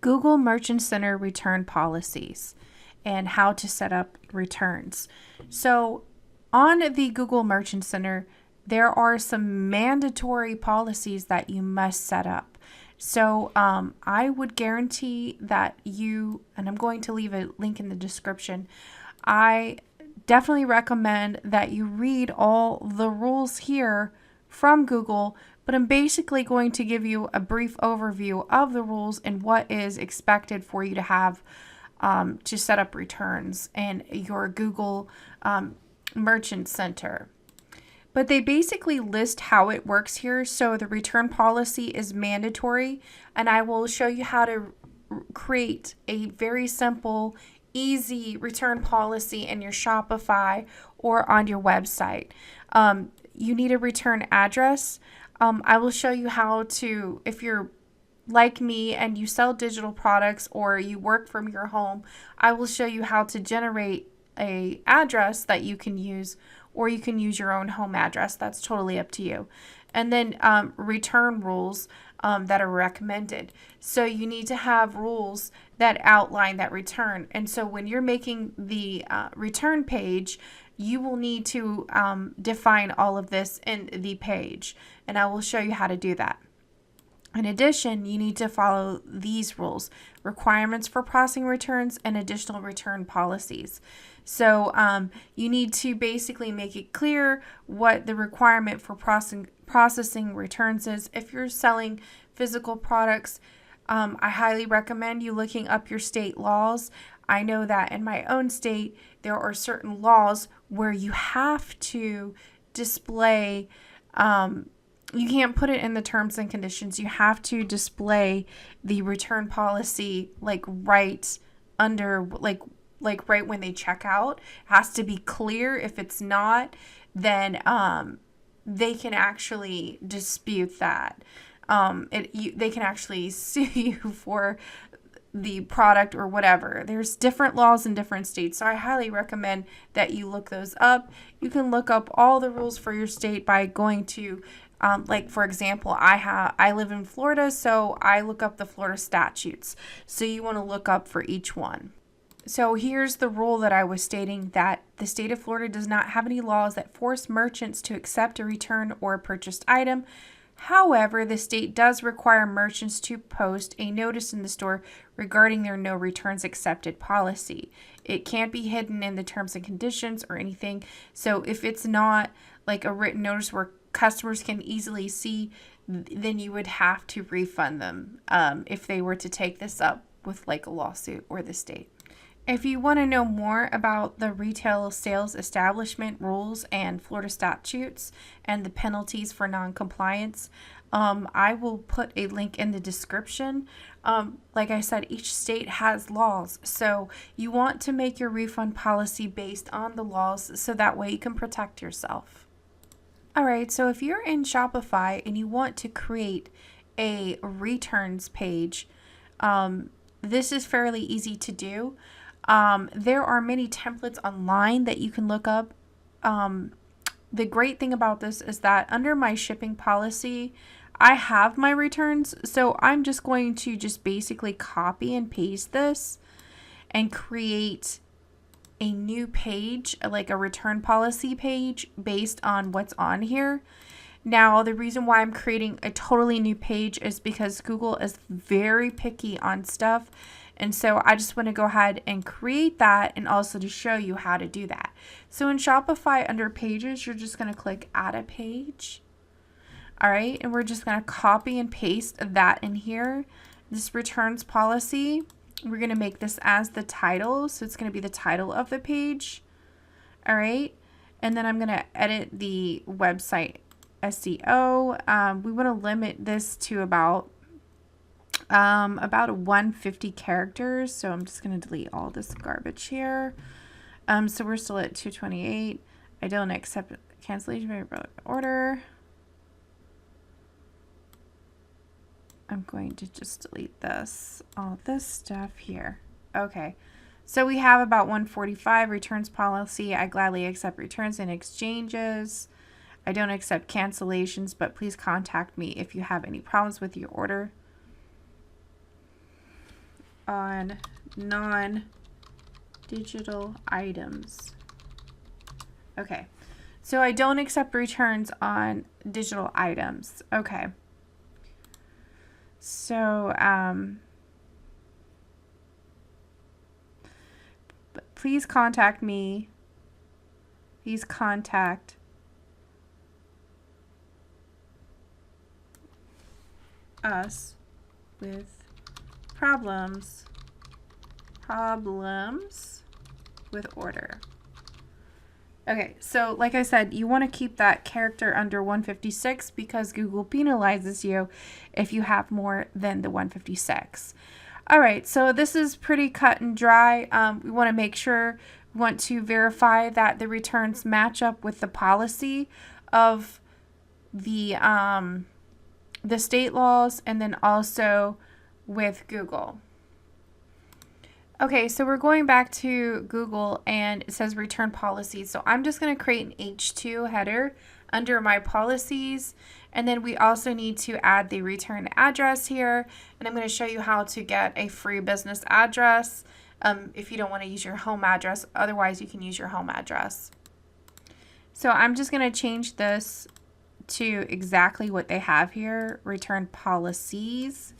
Google Merchant Center return policies and how to set up returns. So on the Google Merchant Center, there are some mandatory policies that you must set up. So I would guarantee that you, and I'm going to leave a link in the description, I definitely recommend that you read all the rules here from Google, but I'm basically going to give you a brief overview of the rules and what is expected for you to have to set up returns in your Google Merchant Center. But they basically list how it works here. So the return policy is mandatory, and I will show you how to create a very simple, easy return policy in your Shopify or on your website. You need a return address. I will show you how to, if you're like me and you sell digital products or you work from your home, I will show you how to generate a address that you can use, or you can use your own home address. That's totally up to you. And then return rules that are recommended. So you need to have rules that outline that return. And so when you're making the return page, you will need to define all of this in the page. And I will show you how to do that. In addition, you need to follow these rules: requirements for processing returns and additional return policies. So you need to basically make it clear what the requirement for processing returns is. If you're selling physical products, I highly recommend you looking up your state laws. I know that in my own state, there are certain laws where you have to display, you can't put it in the terms and conditions. You have to display the return policy like right under, like right when they check out. It has to be clear. If it's not, then they can actually dispute that. They can actually sue you for the product or whatever. There's different laws in different states, so I highly recommend that you look those up. You can look up all the rules for your state by going to like, for example, I live in Florida, so I look up the Florida statutes. So you want to look up for each one. So here's the rule that I was stating, that the state of Florida does not have any laws that force merchants to accept a return or a purchased item. However, the state does require merchants to post a notice in the store regarding their no returns accepted policy. It can't be hidden in the terms and conditions or anything. So if it's not like a written notice where customers can easily see, then you would have to refund them if they were to take this up with like a lawsuit or the state. If you want to know more about the retail sales establishment rules and Florida statutes and the penalties for non-compliance, I will put a link in the description. Like I said, each state has laws, so you want to make your refund policy based on the laws so that way you can protect yourself. All right, so if you're in Shopify and you want to create a returns page, this is fairly easy to do. There are many templates online that you can look up. The great thing about this is that under my shipping policy, I have my returns. So I'm just going to basically copy and paste this and create a new page, like a return policy page based on what's on here. Now, the reason why I'm creating a totally new page is because Google is very picky on stuff. And so I just want to go ahead and create that and also to show you how to do that. So in Shopify under pages, you're just going to click add a page. All right. And we're just going to copy and paste that in here. This returns policy, we're going to make this as the title. So it's going to be the title of the page. All right. And then I'm going to edit the website SEO. We want to limit this to about 150 characters. So I'm just going to delete all this garbage here. So we're still at 228. I don't accept cancellation of order. I'm going to just delete this, all this stuff here. Okay. So we have about 145 returns policy. I gladly accept returns and exchanges. I don't accept cancellations, but please contact me if you have any problems with your order. on non-digital items. Okay, so I don't accept returns on digital items. Okay. So, please contact me. Please contact us with problems with order. Okay, so like I said, you want to keep that character under 156 because Google penalizes you if you have more than the 156. All right, so this is pretty cut and dry. We want to make sure, we want to verify that the returns match up with the policy of the state laws, and then also with Google. Okay, so we're going back to Google and it says return policies. So I'm just going to create an H2 header under my policies. And then we also need to add the return address here. And I'm going to show you how to get a free business address if you don't want to use your home address. Otherwise, you can use your home address. So I'm just going to change this to exactly what they have here, return policies.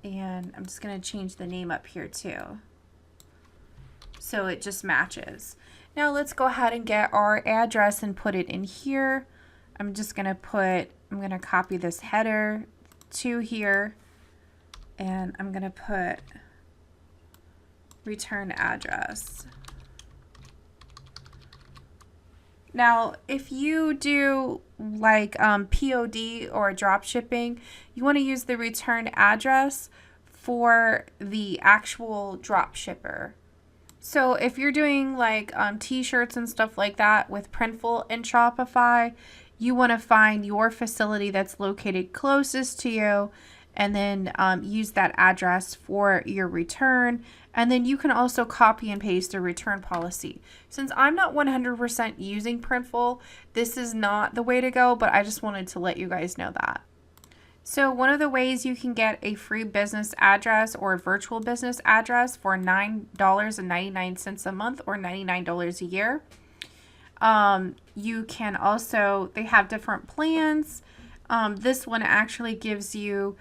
And I'm just going to change the name up here too, so it just matches. Now let's go ahead and get our address and put it in here. I'm going to copy this header to here, and I'm going to put return address. Now, if you do like POD or drop shipping, you want to use the return address for the actual drop shipper. So if you're doing like t-shirts and stuff like that with Printful and Shopify, you want to find your facility that's located closest to you, and then use that address for your return. And then you can also copy and paste a return policy. Since I'm not 100% using Printful, this is not the way to go, but I just wanted to let you guys know that. So one of the ways you can get a free business address or a virtual business address for $9.99 a month or $99 a year. You can also, they have different plans. This one actually gives you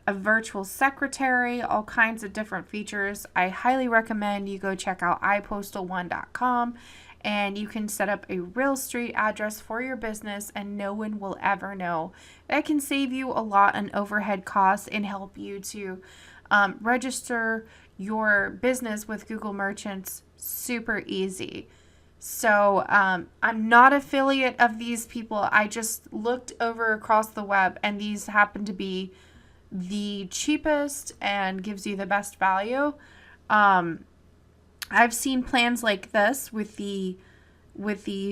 a virtual secretary, all kinds of different features. I highly recommend you go check out ipostal1.com, and you can set up a real street address for your business and no one will ever know. That can save you a lot on overhead costs and help you to register your business with Google Merchants super easy. So I'm not affiliate of these people. I just looked over across the web and these happen to be the cheapest and gives you the best value. I've seen plans like this with the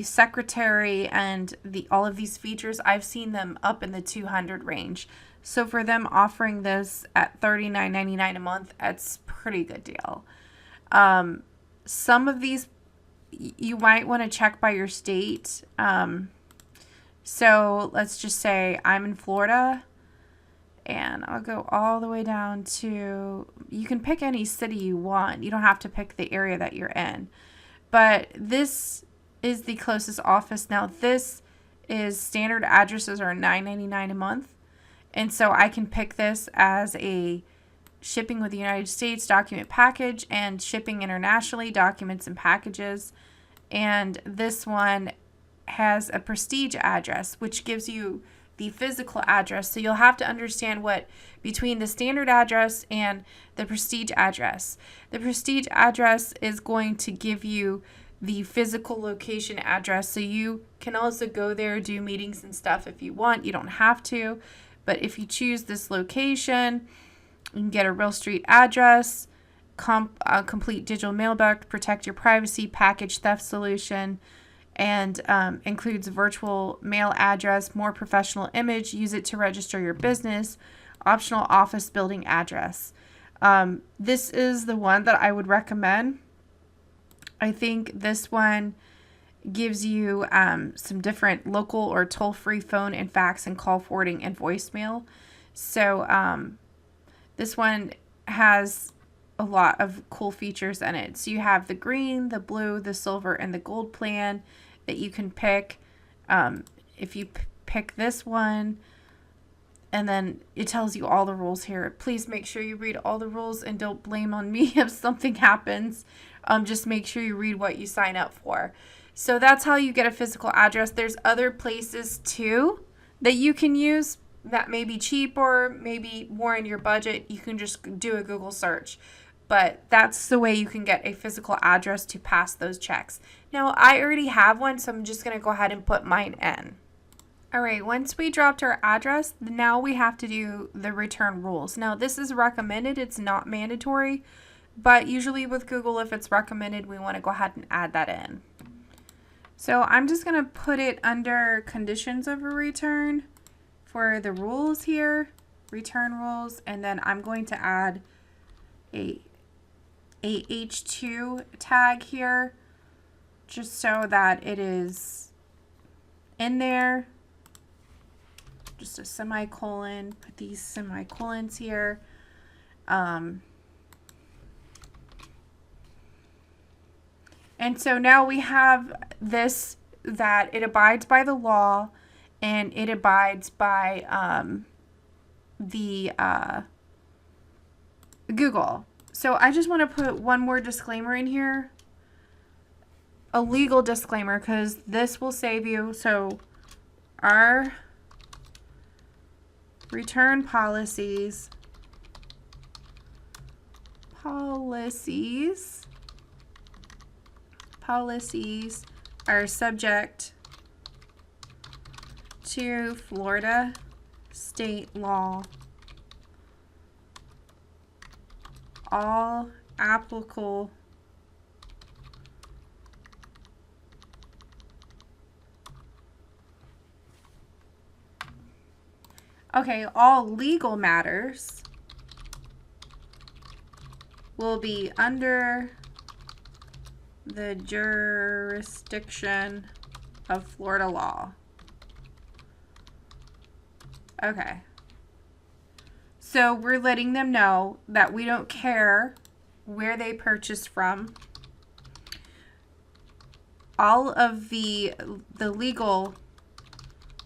secretary and all of these features. I've seen them up in the $200 range. So for them offering this at $39.99 a month, that's a pretty good deal. Some of these you might want to check by your state. So let's just say I'm in Florida. And I'll go all the way down to, you can pick any city you want. You don't have to pick the area that you're in. But this is the closest office. Now this is standard addresses are $9.99 a month. And so I can pick this as a shipping with the United States document package and shipping internationally documents and packages. And this one has a prestige address, which gives you the physical address. So you'll have to understand what between the standard address and the prestige address. The prestige address is going to give you the physical location address. So you can also go there, do meetings and stuff if you want. You don't have to. But if you choose this location, you can get a real street address, complete digital mailbox, protect your privacy, package theft solution, and includes virtual mail address, more professional image, use it to register your business, optional office building address. This is the one that I would recommend. I think this one gives you some different local or toll-free phone and fax and call forwarding and voicemail. So This one has a lot of cool features in it. So you have the green, the blue, the silver, and the gold plan that you can pick. If you pick this one, and then it tells you all the rules here. Please make sure you read all the rules and don't blame on me if something happens. Just make sure you read what you sign up for. So that's how you get a physical address. There's other places too that you can use that may be cheaper, maybe more in your budget. You can just do a Google search. But that's the way you can get a physical address to pass those checks. Now, I already have one, so I'm just going to go ahead and put mine in. All right, once we dropped our address, now we have to do the return rules. Now, this is recommended. It's not mandatory, but usually with Google, if it's recommended, we want to go ahead and add that in. So I'm just going to put it under conditions of a return for the rules here, return rules, and then I'm going to add a H2 tag here just so that it is in there. Just a semicolon, put these semicolons here. And so now we have this, that it abides by the law and it abides by the Google. So I just want to put one more disclaimer in here, a legal disclaimer, because this will save you. So our return policies are subject to Florida state law. All applicable all legal matters will be under the jurisdiction of Florida law. Okay. So we're letting them know that we don't care where they purchased from. All of the legal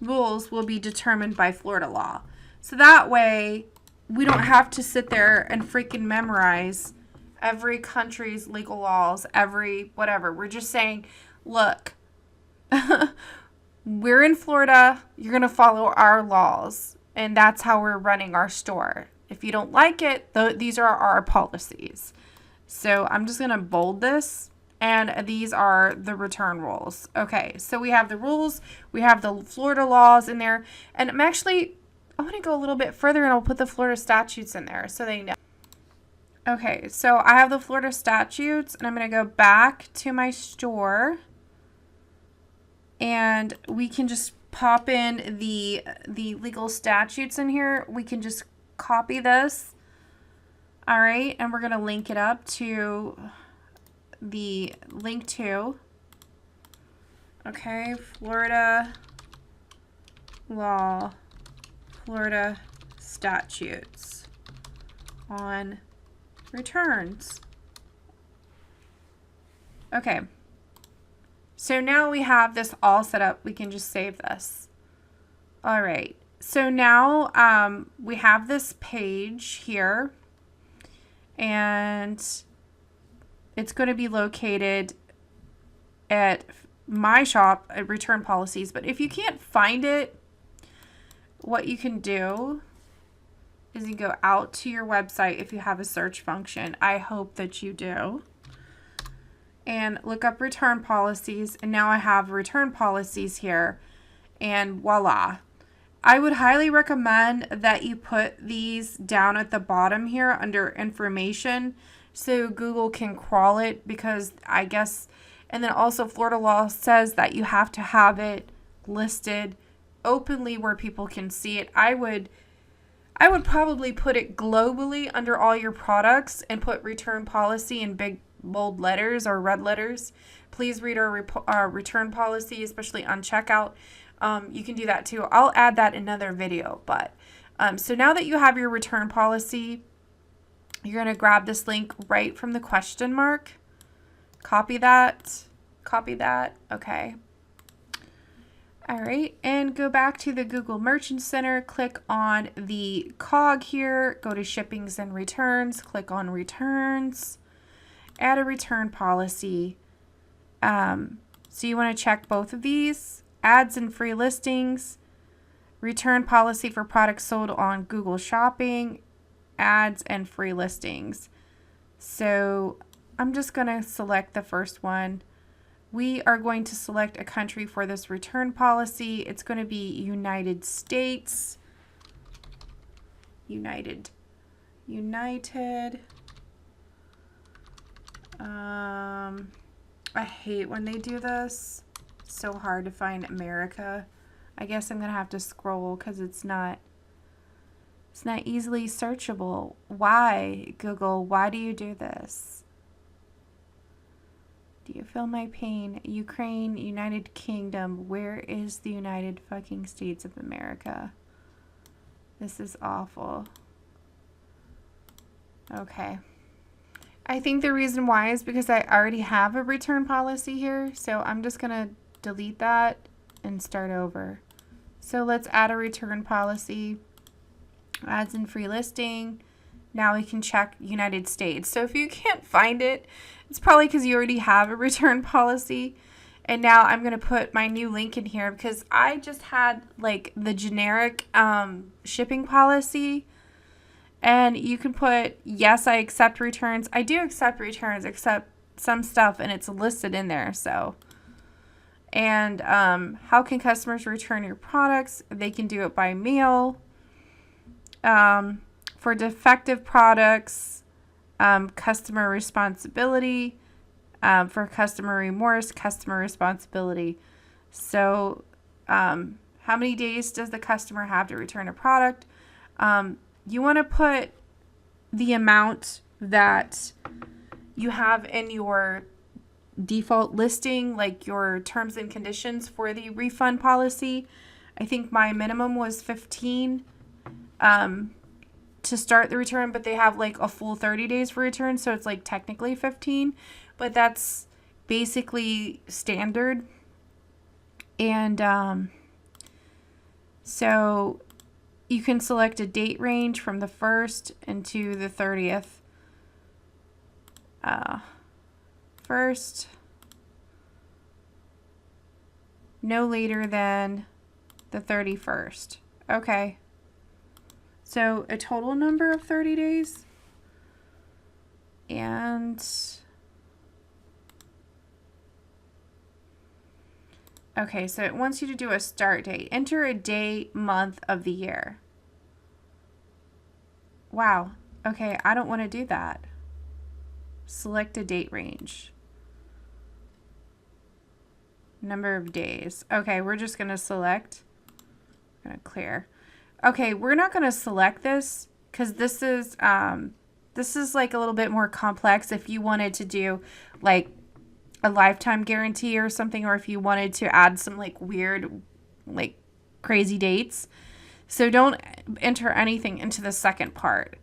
rules will be determined by Florida law. So that way we don't have to sit there and freaking memorize every country's legal laws, every whatever. We're just saying, look, we're in Florida, you're going to follow our laws, and that's how we're running our store. If you don't like it, these are our policies. So I'm just going to bold this. And these are the return rules. Okay, so we have the rules, we have the Florida laws in there, and I want to go a little bit further and I'll put the Florida statutes in there so they know. Okay, so I have the Florida statutes, and I'm going to go back to my store, and we can just pop in the legal statutes in here. We can just copy this. All right, and we're going to link it up to the link to, okay, Florida law, Florida statutes on returns. Okay, so now we have this all set up. We can just save this. All right, so now we have this page here, and it's going to be located at my shop at return policies. But if you can't find it, what you can do is you go out to your website if you have a search function. I hope that you do. And look up return policies. And now I have return policies here. And voila. I would highly recommend that you put these down at the bottom here under information, so Google can crawl it, because I guess, and then also Florida law says that you have to have it listed openly where people can see it. I would probably put it globally under all your products and put return policy in big bold letters or red letters. Please read our return policy, especially on checkout. You can do that too. I'll add that in another video. But so now that you have your return policy, You're going to grab this link right from the question mark. Copy that. Copy that. Okay. All right. And go back to the Google Merchant Center. Click on the cog here. Go to shippings and returns. Click on returns. Add a return policy. So you want to check both of these. Ads and free listings. Return policy for products sold on Google Shopping. Ads and free listings. So I'm just going to select the first one. We are going to select a country for this return policy. It's going to be United States. United. I hate when they do this. It's so hard to find America. I guess I'm going to have to scroll because it's not easily searchable. Why, Google? Why do you do this? Do you feel my pain? Ukraine, United Kingdom. Where is the United fucking States of America? This is awful. Okay. I think the reason why is because I already have a return policy here. So I'm just going to delete that and start over. So let's add a return policy. Ads and free listing. Now we can check United States. So if you can't find it, it's probably because you already have a return policy. And now I'm going to put my new link in here because I just had like the generic shipping policy. And you can put, yes, I accept returns. I do accept returns, except some stuff, and it's listed in there. So, and how can customers return your products? They can do it by mail. For defective products, customer responsibility. For customer remorse, customer responsibility. So, how many days does the customer have to return a product? You want to put the amount that you have in your default listing, like your terms and conditions for the refund policy. I think my minimum was 15 to start the return, but they have like a full 30 days for return, so it's like technically 15, but that's basically standard. And so you can select a date range from the 1st into the 30th. First, no later than the 31st. Okay. So a total number of 30 days. And okay, so it wants you to do a start date. Enter a day, month of the year. Wow. Okay, I don't want to do that. Select a date range. Number of days. Okay, we're just going to select. I'm going to clear. Okay, we're not going to select this because this is like a little bit more complex if you wanted to do like a lifetime guarantee or something, or if you wanted to add some like weird, like crazy dates. So don't enter anything into the second part.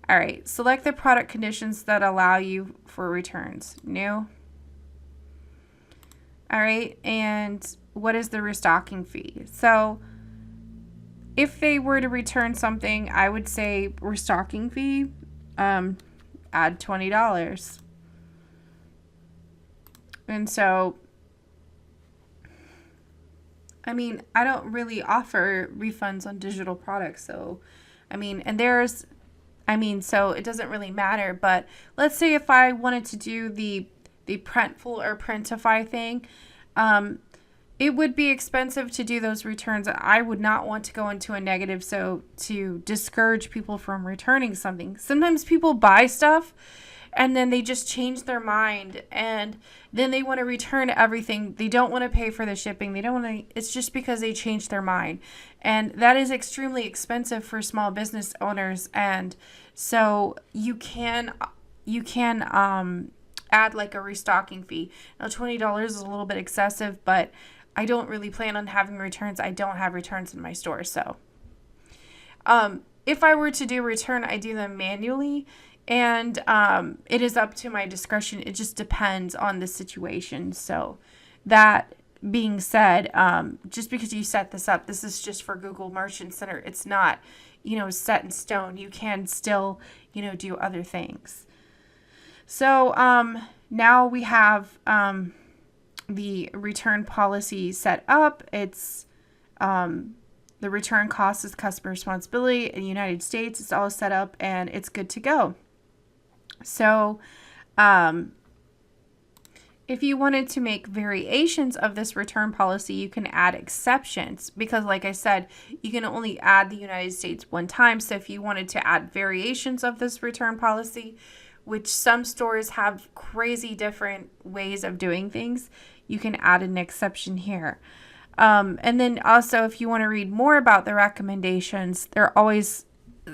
All right, select the product conditions that allow you for returns. New. All right, and what is the restocking fee? So if they were to return something, I would say restocking fee, add $20. And so, I mean, I don't really offer refunds on digital products. So, I mean, so it doesn't really matter. But let's say if I wanted to do the Printful or Printify thing, it would be expensive to do those returns. I would not want to go into a negative, so to discourage people from returning something. Sometimes people buy stuff and then they just change their mind and then they want to return everything. They don't want to pay for the shipping. They don't want to, it's just because they changed their mind. And that is extremely expensive for small business owners. And so you can add like a restocking fee. Now $20 is a little bit excessive, but I don't really plan on having returns. I don't have returns in my store. So if I were to do return, I do them manually. And it is up to my discretion. It just depends on the situation. So that being said, just because you set this up, this is just for Google Merchant Center. It's not, set in stone. You can still, do other things. So now we have the return policy set up. It's the return cost is customer responsibility in the United States. It's all set up and it's good to go. So if you wanted to make variations of this return policy, you can add exceptions because, like I said, you can only add the United States one time. So if you wanted to add variations of this return policy, which some stores have crazy different ways of doing things, you can add an exception here. And then also, if you want to read more about the recommendations, there are always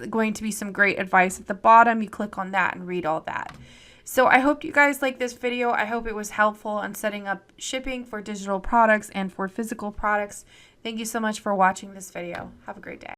going to be some great advice at the bottom. You click on that and read all that. So I hope you guys like this video. I hope it was helpful on setting up shipping for digital products and for physical products. Thank you so much for watching this video. Have a great day.